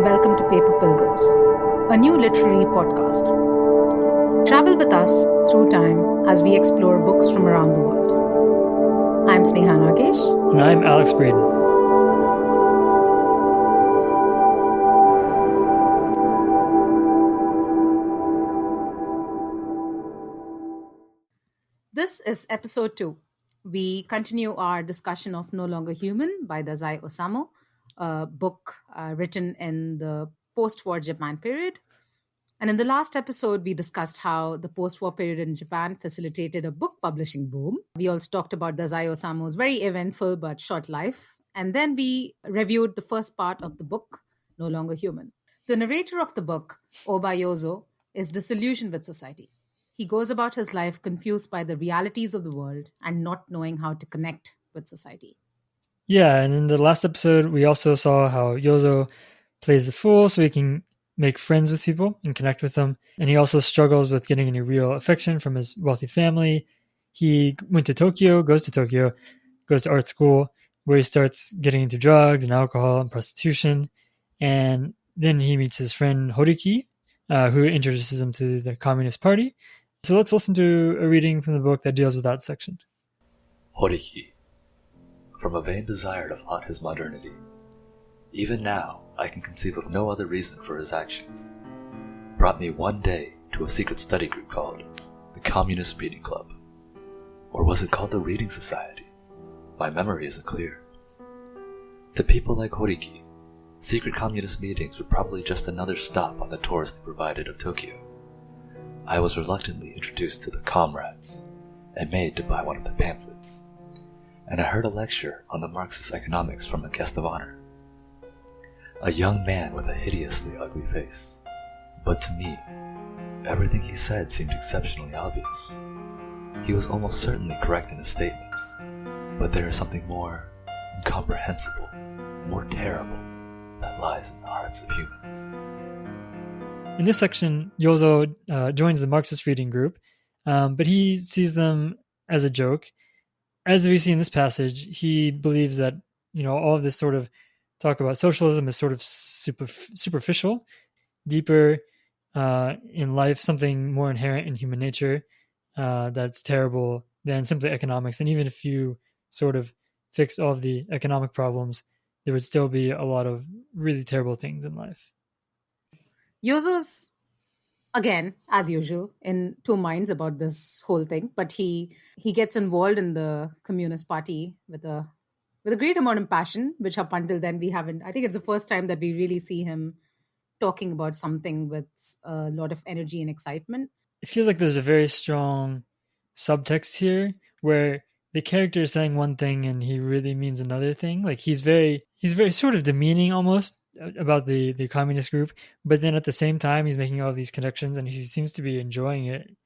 welcome to Paper Pilgrims, a new literary podcast. Travel with us through time as we explore books from around the world. I'm Sneha Nagesh. And I'm Alex Braden. This is episode 2. We continue our discussion of No Longer Human by Dazai Osamu, a book written in the post-war Japan period. And in the last episode, we discussed how the post-war period in Japan facilitated a book publishing boom. We also talked about Dazai Osamu's very eventful but short life. And then we reviewed the first part of the book, No Longer Human. The narrator of the book, Oba Yozo, is disillusioned with society. He goes about his life confused by the realities of the world and not knowing how to connect with society. Yeah, and in the last episode, we also saw how Yozo plays the fool so he can make friends with people and connect with them. And he also struggles with getting any real affection from his wealthy family. He went to Tokyo, goes to art school, where he starts getting into drugs and alcohol and prostitution. And then he meets his friend Horiki, who introduces him to the Communist Party. So let's listen to a reading from the book that deals with that section. Horiki. From a vain desire to flaunt his modernity. Even now, I can conceive of no other reason for his actions. Brought me one day to a secret study group called the Communist Reading Club. Or was it called the Reading Society? My memory isn't clear. To people like Horiki, secret communist meetings were probably just another stop on the tours they provided of Tokyo. I was reluctantly introduced to the comrades and made to buy one of the pamphlets, and I heard a lecture on the Marxist economics from a guest of honor. A young man with a hideously ugly face. But to me, everything he said seemed exceptionally obvious. He was almost certainly correct in his statements, but there is something more incomprehensible, more terrible, that lies in the hearts of humans. In this section, Yozo joins the Marxist reading group, but he sees them as a joke. As we see in this passage, he believes that all of this sort of talk about socialism is sort of superficial, deeper in life, something more inherent in human nature that's terrible than simply economics. And even if you sort of fixed all of the economic problems, there would still be a lot of really terrible things in life. Yozo's, again, as usual, in two minds about this whole thing, but he gets involved in the Communist Party with a great amount of passion, which up until then we haven't. I think it's the first time that we really see him talking about something with a lot of energy and excitement. It feels like there's a very strong subtext here where the character is saying one thing and he really means another thing. Like he's very sort of demeaning almost about the communist group, but then at the same time he's making all these connections and he seems to be enjoying it.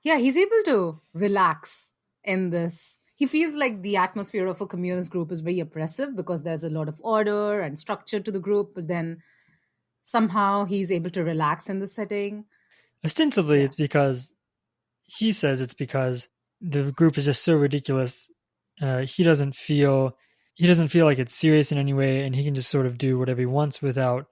Yeah, he's able to relax in this. He feels like the atmosphere of a communist group is very oppressive because there's a lot of order and structure to the group, but then somehow he's able to relax in the setting. Ostensibly, It's because he says it's because the group is just so ridiculous. He doesn't feel like it's serious in any way, and he can just sort of do whatever he wants without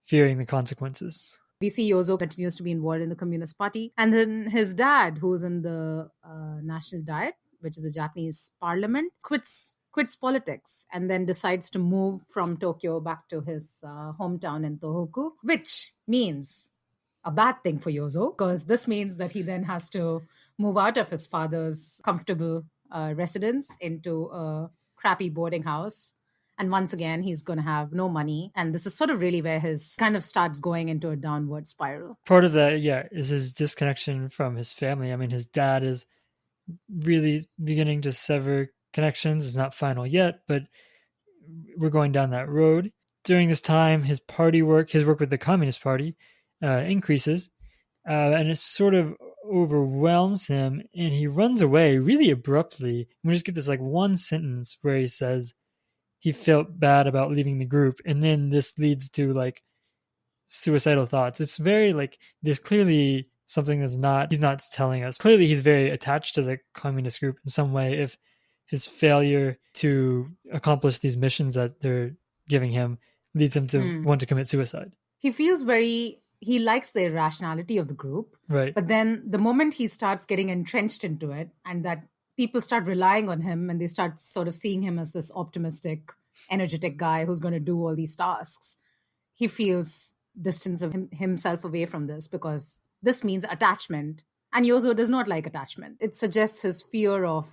fearing the consequences. We see Yozo continues to be involved in the Communist Party, and then his dad, who's in the National Diet, which is the Japanese parliament, quits politics and then decides to move from Tokyo back to his hometown in Tohoku, which means a bad thing for Yozo, because this means that he then has to move out of his father's comfortable residence into a crappy boarding house. And once again, he's going to have no money. And this is sort of really where his kind of starts going into a downward spiral. Part of that, is his disconnection from his family. I mean, his dad is really beginning to sever connections. It's not final yet, but we're going down that road. During this time, his work with the Communist Party increases, and it sort of overwhelms him, and he runs away really abruptly. We just get this one sentence where he says he felt bad about leaving the group, and then this leads to suicidal thoughts. It's very there's clearly something he's not telling us. Clearly he's very attached to the communist group in some way if his failure to accomplish these missions that they're giving him leads him to Hmm. want to commit suicide. He likes the irrationality of the group, Right. but then the moment he starts getting entrenched into it, and that people start relying on him and they start sort of seeing him as this optimistic, energetic guy who's going to do all these tasks, he feels distance of himself away from this, because this means attachment. And Yozo does not like attachment. It suggests his fear of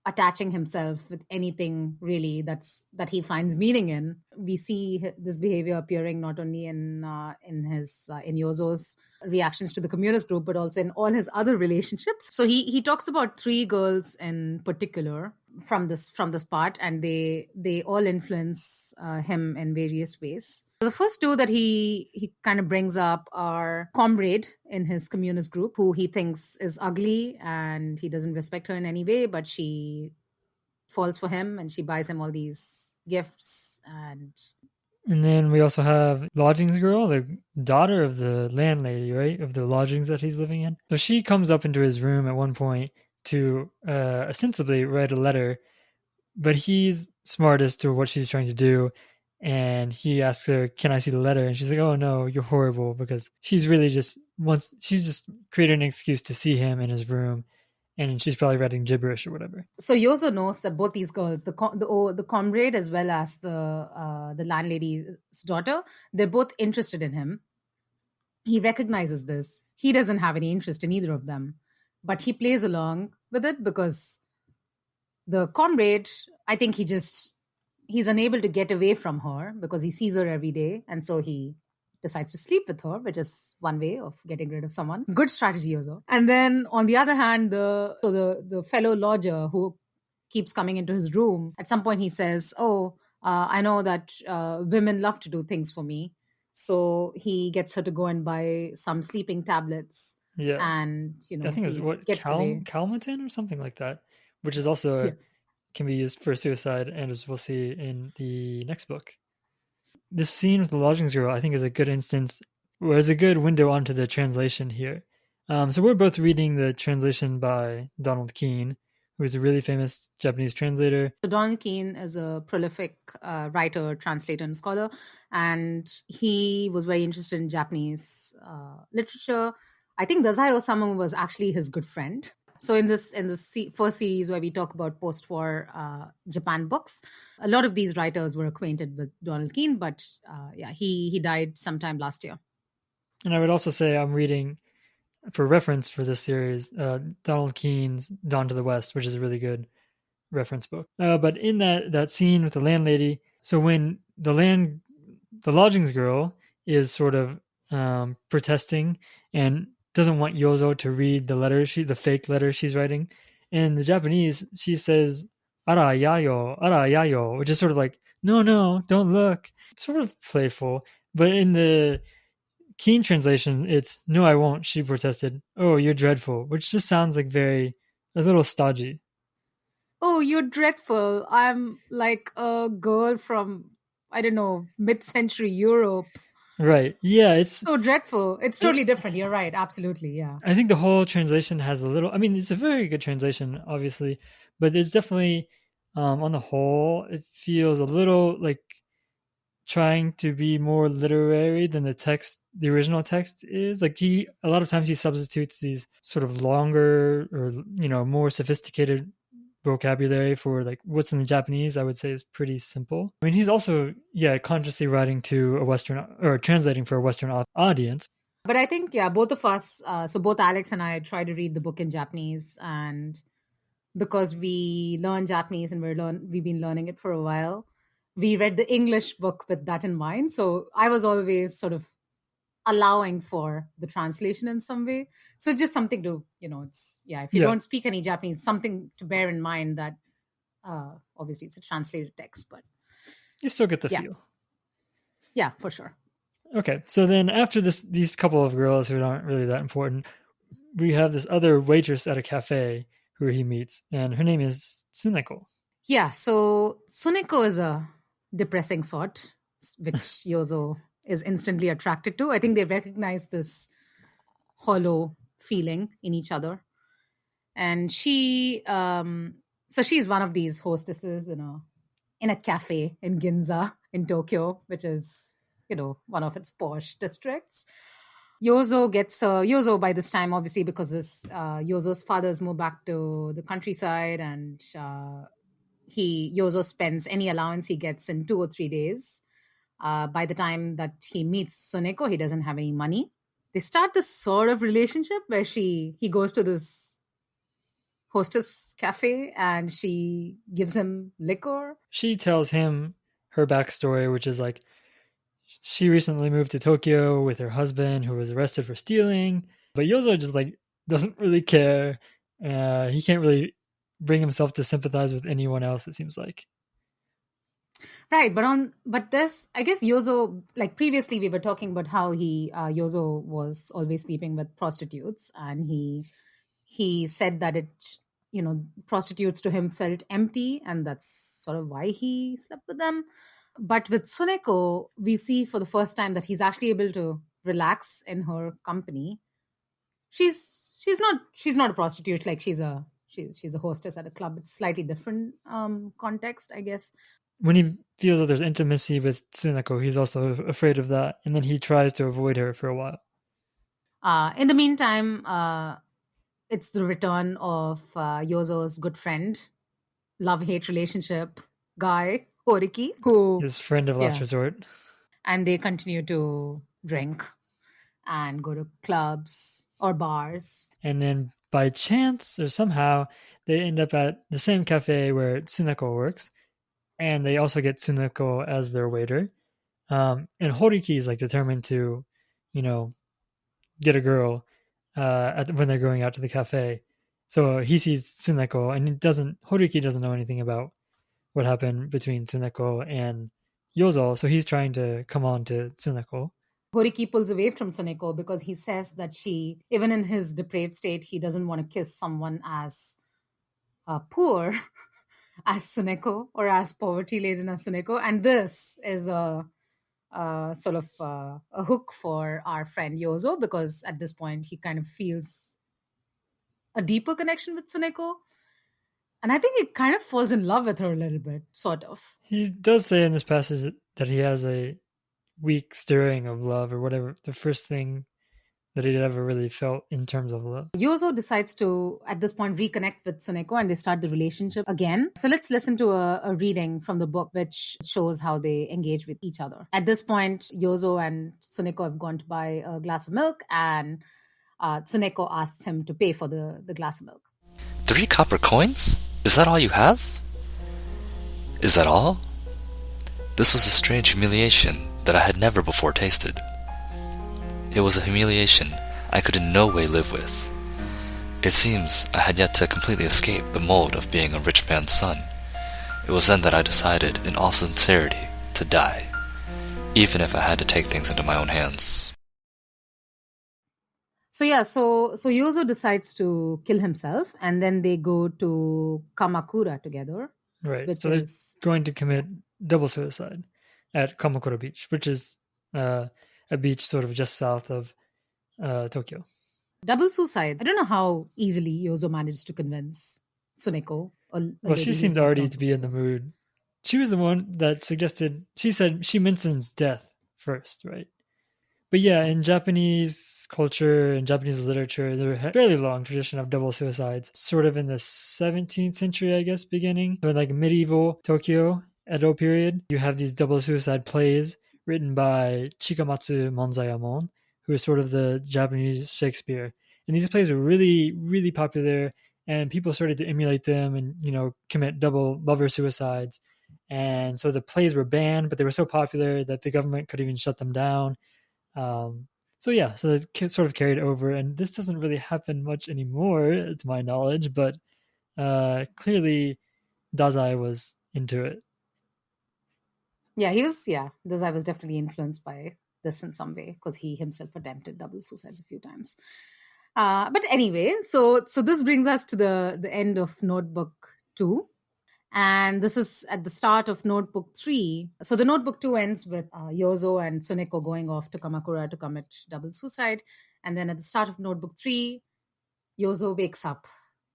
attaching himself with anything really that he finds meaning in. We see this behavior appearing not only in Yozo's reactions to the communist group, but also in all his other relationships. So he talks about three girls in particular from this part, and they all influence him in various ways. The first two that he kind of brings up are Comrade in his communist group, who he thinks is ugly and he doesn't respect her in any way, but she falls for him and she buys him all these gifts. And then we also have Lodgings Girl, the daughter of the landlady, right, of the lodgings that he's living in. So she comes up into his room at one point to ostensibly write a letter, but he's smart as to what she's trying to do. And he asks her, "Can I see the letter?" And she's like, "Oh no, you're horrible," because she's really just created an excuse to see him in his room, and she's probably writing gibberish or whatever. So Yozo knows that both these girls, the Comrade as well as the landlady's daughter, they're both interested in him. He recognizes this. He doesn't have any interest in either of them, but he plays along with it because the Comrade, I think he's unable to get away from her because he sees her every day, and so he decides to sleep with her, which is one way of getting rid of someone. Good strategy also. And then on the other hand, the fellow lodger who keeps coming into his room, at some point he says, I know that women love to do things for me. So he gets her to go and buy some sleeping tablets. Yeah. And, I think it was Calmatin or something like that, which is also can be used for suicide, and as we'll see in the next book. This scene with the Lodgings Girl, I think, is a good instance, or is a good window onto the translation here. So we're both reading the translation by Donald Keene, who is a really famous Japanese translator. So Donald Keene is a prolific writer, translator, and scholar, and he was very interested in Japanese literature. I think Dazai Osamu was actually his good friend. So in this first series where we talk about post-war Japan books, a lot of these writers were acquainted with Donald Keene, but he died sometime last year. And I would also say I'm reading, for reference for this series, Donald Keene's Dawn to the West, which is a really good reference book. But in that scene with the landlady, so when the Lodgings Girl is sort of protesting and doesn't want Yozo to read the fake letter she's writing. In the Japanese, she says, "Ara yayo," which is sort of like, no, don't look. Sort of playful. But in the Keene translation, it's, "No, I won't," she protested. "Oh, you're dreadful," which just sounds like a little stodgy. Oh, you're dreadful. I'm like a girl from, I don't know, mid-century Europe. Right. Yeah, it's so dreadful. It's totally different. You're right. Absolutely. Yeah. I think the whole translation has it's a very good translation, obviously, but it's definitely, on the whole, it feels a little like trying to be more literary than the original text is. Like a lot of times he substitutes these sort of longer or, more sophisticated vocabulary for like what's in the Japanese, I would say, is pretty simple. I mean, he's also consciously writing to a Western, or translating for a Western audience. But I think both of us, so both Alex and I, try to read the book in Japanese, and because we learn Japanese and we've been learning it for a while, we read the English book with that in mind. So I was always sort of allowing for the translation in some way. So it's just something to, if you don't speak any Japanese, something to bear in mind that obviously it's a translated text, but you still get the feel. Yeah, for sure. Okay, so then after these couple of girls who aren't really that important, we have this other waitress at a cafe who he meets, and her name is Tsuneko. Yeah, so Tsuneko is a depressing sort, which Yozo is instantly attracted to. I think they recognize this hollow feeling in each other. And she, so she's one of these hostesses in a cafe in Ginza in Tokyo, which is, one of its posh districts. Yozo by this time, obviously, because Yozo's father's moved back to the countryside, and Yozo spends any allowance he gets in 2 or 3 days. By the time that he meets Suneko, he doesn't have any money. They start this sort of relationship where he goes to this hostess cafe and she gives him liquor. She tells him her backstory, which is like she recently moved to Tokyo with her husband who was arrested for stealing, but Yozo just like doesn't really care. He can't really bring himself to sympathize with anyone else, it seems like. Right, but this, I guess Yozo, like previously we were talking about how Yozo was always sleeping with prostitutes, and he said that prostitutes to him felt empty, and that's sort of why he slept with them. But with Suneko, we see for the first time that he's actually able to relax in her company. She's not a prostitute, like she's a hostess at a club. It's slightly different context, I guess. When he feels that there's intimacy with Tsuneko, he's also afraid of that, and then he tries to avoid her for a while. In the meantime, it's the return of Yozo's good friend, love-hate relationship guy, Horiki, who his friend of last resort. And they continue to drink and go to clubs or bars. And then by chance or somehow, they end up at the same cafe where Tsuneko works, and they also get Tsuneko as their waiter. And Horiki is like determined to, get a girl when they're going out to the cafe. So he sees Tsuneko, and Horiki doesn't know anything about what happened between Tsuneko and Yozo, so he's trying to come on to Tsuneko. Horiki pulls away from Tsuneko because he says that even in his depraved state, he doesn't want to kiss someone as poor as Tsuneko or as poverty-laden as Tsuneko. And this is a sort of a hook for our friend Yozo, because at this point he kind of feels a deeper connection with Tsuneko. And I think he kind of falls in love with her a little bit, sort of. He does say in this passage that he has a weak stirring of love, or whatever, the first thing that he'd ever really felt in terms of love. Yozo decides to, at this point, reconnect with Tsuneko, and they start the relationship again. So let's listen to a reading from the book which shows how they engage with each other. At this point, Yozo and Tsuneko have gone to buy a glass of milk, and Tsuneko asks him to pay for the glass of milk. 3 copper coins? Is that all you have? Is that all? This was a strange humiliation that I had never before tasted. It was a humiliation I could in no way live with. It seems I had yet to completely escape the mold of being a rich man's son. It was then that I decided, in all sincerity, to die, even if I had to take things into my own hands. So Yozo decides to kill himself, and then they go to Kamakura together. Right. So they're going to commit double suicide at Kamakura Beach, which is a beach sort of just south of Tokyo. Double suicide. I don't know how easily Yozo managed to convince Tsuneko. Well, she seemed already to be in the mood. She was the one that suggested, she said she mentions death first, right? But yeah, in Japanese culture and Japanese literature, there's a fairly long tradition of double suicides, sort of in the 17th century, I guess, beginning. So in like medieval Tokyo, Edo period, you have these double suicide plays written by Chikamatsu Monzayamon, who is sort of the Japanese Shakespeare. And these plays were really, really popular, and people started to emulate them and, commit double lover suicides. And so the plays were banned, but they were so popular that the government could even shut them down. So it sort of carried over, and this doesn't really happen much anymore, to my knowledge, but clearly Dazai was into it. Yeah, Dazai was definitely influenced by this in some way, because he himself attempted double suicides a few times. But anyway, so this brings us to the end of Notebook 2. And this is at the start of Notebook 3. So the Notebook 2 ends with Yozo and Tsuneko going off to Kamakura to commit double suicide. And then at the start of Notebook 3, Yozo wakes up,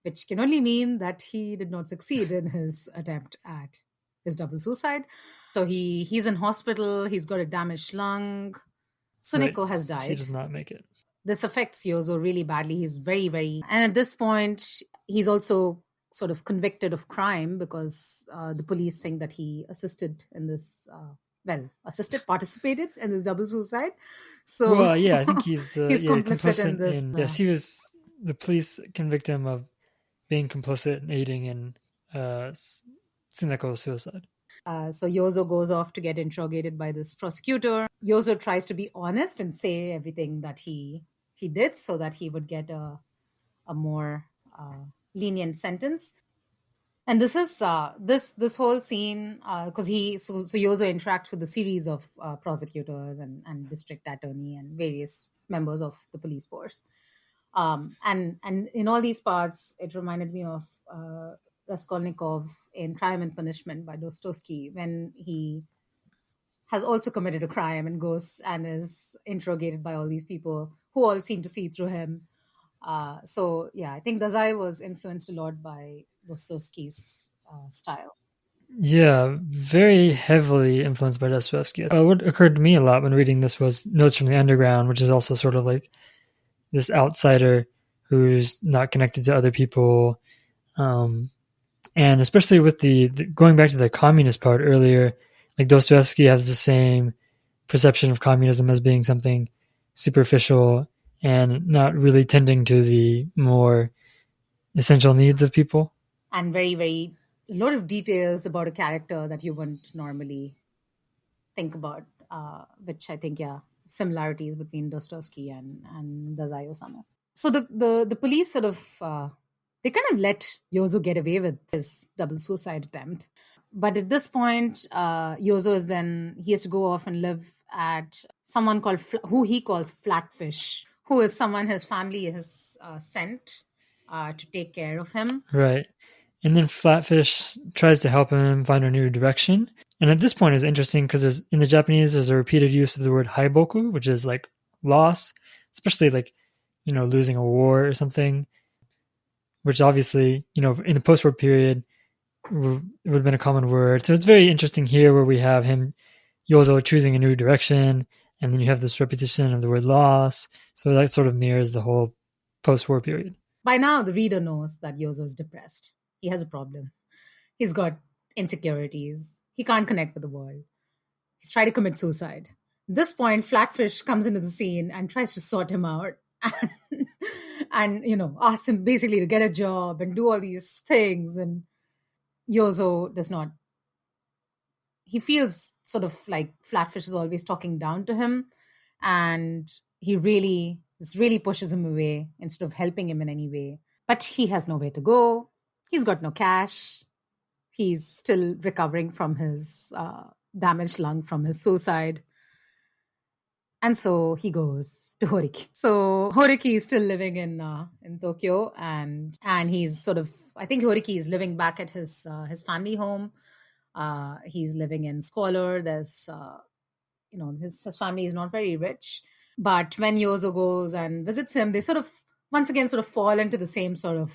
which can only mean that he did not succeed in his attempt at his double suicide. So he's in hospital. He's got a damaged lung. Right. Suneko has He died. does not make it. This affects Yozo really badly. He's very, very, and at this point, he's also sort of convicted of crime because the police think that he assisted in this. Participated in this double suicide. So Well, yeah, I think he's he's complicit in complicit this. in. Yes, he was. The police convict him of being complicit in aiding in Tsuneko's suicide. So Yozo goes off to get interrogated by this prosecutor. Yozo tries to be honest and say everything that he did so that he would get a more lenient sentence. And this is this whole scene because so Yozo interacts with a series of prosecutors and district attorney and various members of the police force. And in all these parts, it reminded me of Raskolnikov in Crime and Punishment by Dostoevsky, when he has also committed a crime and goes and is interrogated by all these people who all seem to see through him. So yeah, I think Dazai was influenced a lot by Dostoevsky's style. Yeah, very heavily influenced by Dostoevsky. What occurred to me a lot when reading this was Notes from the Underground, which is also sort of like this outsider who's not connected to other people. And especially with the going back to the communist part earlier, like Dostoevsky has the same perception of communism as being something superficial and not really tending to the more essential needs of people. And very, very, a lot of details about a character that you wouldn't normally think about, which I think, yeah, similarities between Dostoevsky and Dazai Osamu. So the police sort of they kind of let Yozo get away with his double suicide attempt, but at this point, Yozo is then he has to go off and live at someone called who he calls Flatfish, who is someone his family has sent to take care of him. Right. And then Flatfish tries to help him find a new direction. And at this point is interesting because in the Japanese there's a repeated use of the word haiboku, which is like loss, especially like, losing a war or something, which obviously, in the post-war period it would have been a common word. So it's very interesting here where we have him, Yozo, choosing a new direction, and then you have this repetition of the word loss. So that sort of mirrors the whole post-war period. By now, the reader knows that Yozo is depressed. He has a problem. He's got insecurities. He can't connect with the world. He's trying to commit suicide. At this point, Flatfish comes into the scene and tries to sort him out and asks him basically to get a job and do all these things. And Yozo does not. He feels sort of like Flatfish is always talking down to him, and this really pushes him away instead of helping him in any way. But he has nowhere to go. He's got no cash. He's still recovering from his damaged lung from his suicide. And so he goes to Horiki. So Horiki is still living in Tokyo, and he's sort of, I think Horiki is living back at his family home. He's living in squalor. There's his family is not very rich. But when Yozo goes and visits him, they sort of once again sort of fall into the same sort of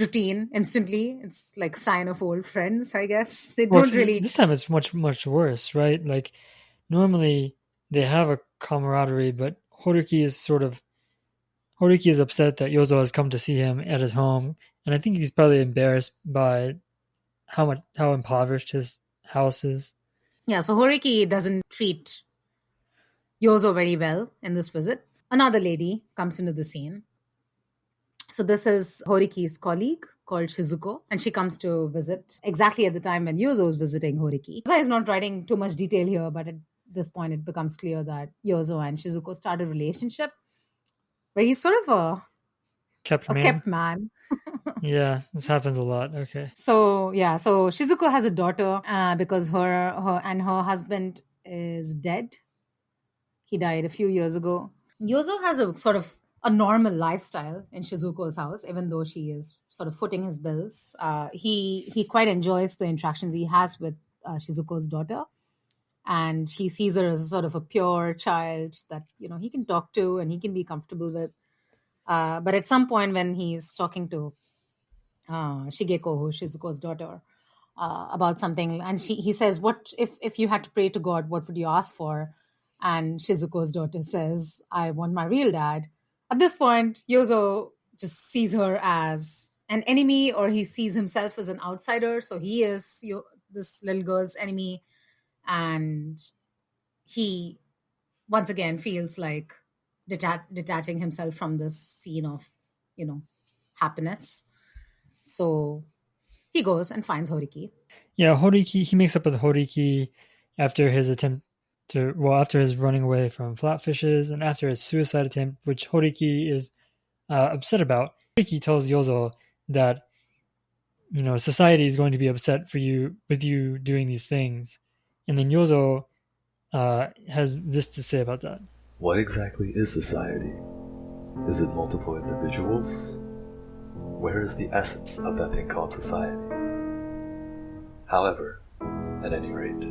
routine instantly. It's like sign of old friends, I guess. They don't really. This time it's much, much worse, right? Like normally they have a camaraderie, but Horiki is upset that Yozo has come to see him at his home, and I think he's probably embarrassed by how impoverished his house is. Yeah, so Horiki doesn't treat Yozo very well in this visit. Another lady comes into the scene. So this is Horiki's colleague called Shizuko, and she comes to visit exactly at the time when Yozo is visiting Horiki. Dazai is not writing too much detail here, but at this point it becomes clear that Yozo and Shizuko start a relationship where he's sort of a kept man. Yeah, this happens a lot. Okay. So Shizuko has a daughter because her husband is dead. He died a few years ago. Yozo has a sort of a normal lifestyle in Shizuko's house, even though she is sort of footing his bills. He quite enjoys the interactions he has with Shizuko's daughter, and he sees her as sort of a pure child that he can talk to and he can be comfortable with. But at some point when he's talking to Shigeko, who's Shizuko's daughter, about something, and he says, "What if you had to pray to God? What would you ask for?" And Shizuko's daughter says, "I want my real dad." At this point, Yozo just sees her as an enemy, or he sees himself as an outsider. So he is this little girl's enemy, and he once again feels like detaching himself from this scene of, happiness. So he goes and finds Horiki. Yeah, Horiki, he makes up with Horiki after his after his running away from flatfishes and after his suicide attempt, which Horiki is upset about. Horiki tells Yozo that, society is going to be upset with you doing these things. And then Yozo has this to say about that. What exactly is society? Is it multiple individuals? Where is the essence of that thing called society? However, at any rate,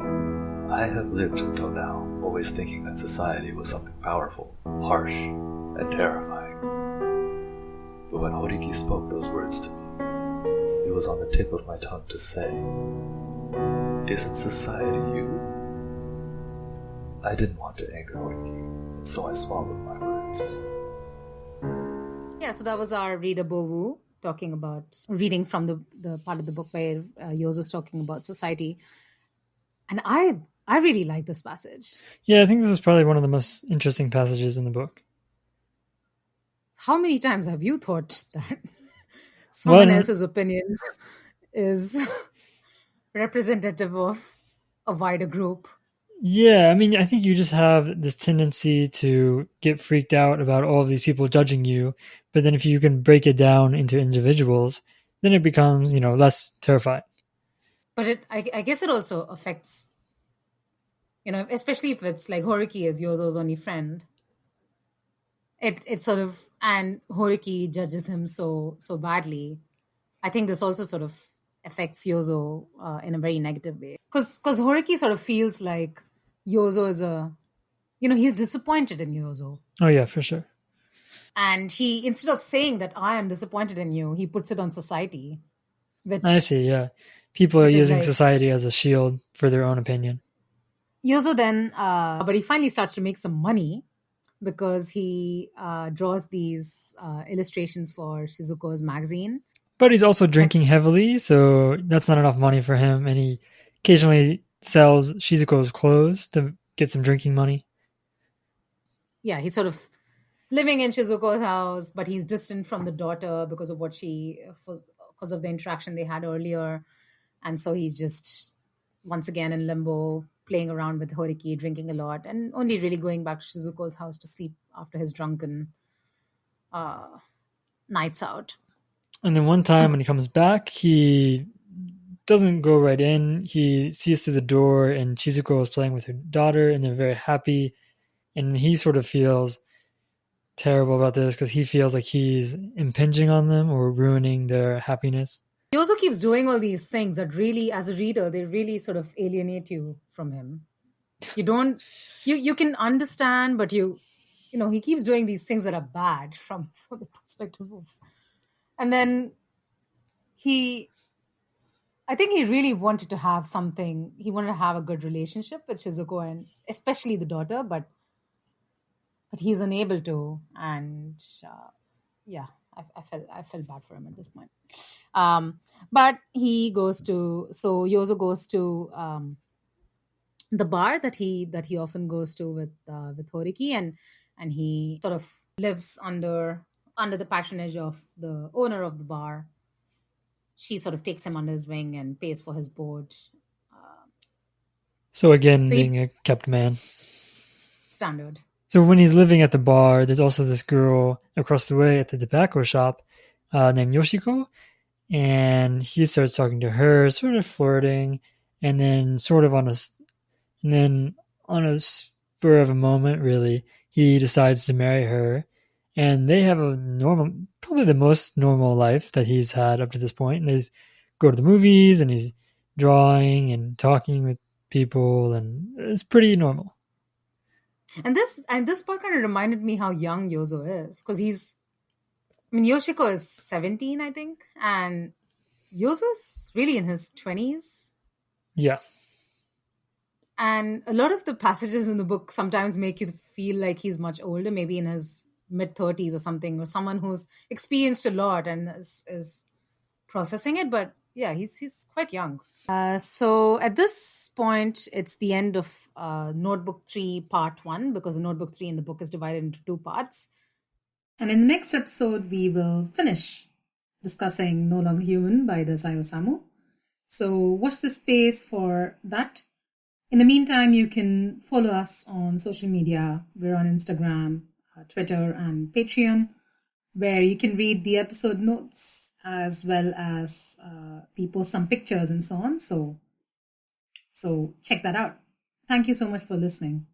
I have lived until now always thinking that society was something powerful, harsh, and terrifying. But when Horiki spoke those words to me, it was on the tip of my tongue to say, "Isn't society you?" I didn't want to anger Horiki, and so I swallowed my words. Yeah, so that was our reader Bowu talking about, reading from the part of the book where Yozo's talking about society. And I really like this passage. Yeah, I think this is probably one of the most interesting passages in the book. How many times have you thought that someone else's opinion is representative of a wider group? Yeah, I mean, I think you just have this tendency to get freaked out about all of these people judging you, but then if you can break it down into individuals, then it becomes, less terrifying. But I guess it also affects, especially if it's like Horiki is Yozo's only friend. It sort of, and Horiki judges him so badly. I think this also sort of affects Yozo in a very negative way, because Horiki sort of feels like Yozo is he's disappointed in Yozo. Oh yeah, for sure. And he, instead of saying that I am disappointed in you, he puts it on society. Which I see. Yeah, people are using society as a shield for their own opinion. Yozo then, but he finally starts to make some money because he draws these illustrations for Shizuko's magazine. But he's also drinking heavily, so that's not enough money for him. And he occasionally sells Shizuko's clothes to get some drinking money. Yeah, he's sort of living in Shizuko's house, but he's distant from the daughter because of because of the interaction they had earlier. And so he's just once again in limbo, playing around with Horiki, drinking a lot, and only really going back to Shizuko's house to sleep after his drunken nights out. And then one time when he comes back, he doesn't go right in. He sees through the door, and Shizuko is playing with her daughter, and they're very happy. And he sort of feels terrible about this because he feels like he's impinging on them or ruining their happiness. He also keeps doing all these things that really, as a reader, they really sort of alienate you from him. You don't, you can understand, but he keeps doing these things that are bad from the perspective of, and then I think he really wanted to have something. He wanted to have a good relationship with Shizuko and especially the daughter, but he's unable to. And yeah, I felt bad for him at this point. But Yozo goes to the bar that he often goes to with Horiki, and he sort of lives under the patronage of the owner of the bar. She sort of takes him under his wing and pays for his board. So again, being a kept man. Standard. So when he's living at the bar, there's also this girl across the way at the tobacco shop named Yoshiko, and he starts talking to her, sort of flirting, and then on a spur of a moment, really, he decides to marry her, and they have probably the most normal life that he's had up to this point. And they go to the movies, and he's drawing and talking with people, and it's pretty normal. And this part kind of reminded me how young Yozo is, because Yoshiko is 17, I think, and Yozo's really in his 20s. Yeah. And a lot of the passages in the book sometimes make you feel like he's much older, maybe in his mid 30s or something, or someone who's experienced a lot and is processing it. But yeah, he's quite young. So at this point, it's the end of Notebook 3, Part 1, because the Notebook 3 in the book is divided into 2 parts. And in the next episode, we will finish discussing No Longer Human by Dazai Osamu. So watch the space for that. In the meantime, you can follow us on social media. We're on Instagram, Twitter, and Patreon, where you can read the episode notes as well as we post some pictures and so on. So check that out. Thank you so much for listening.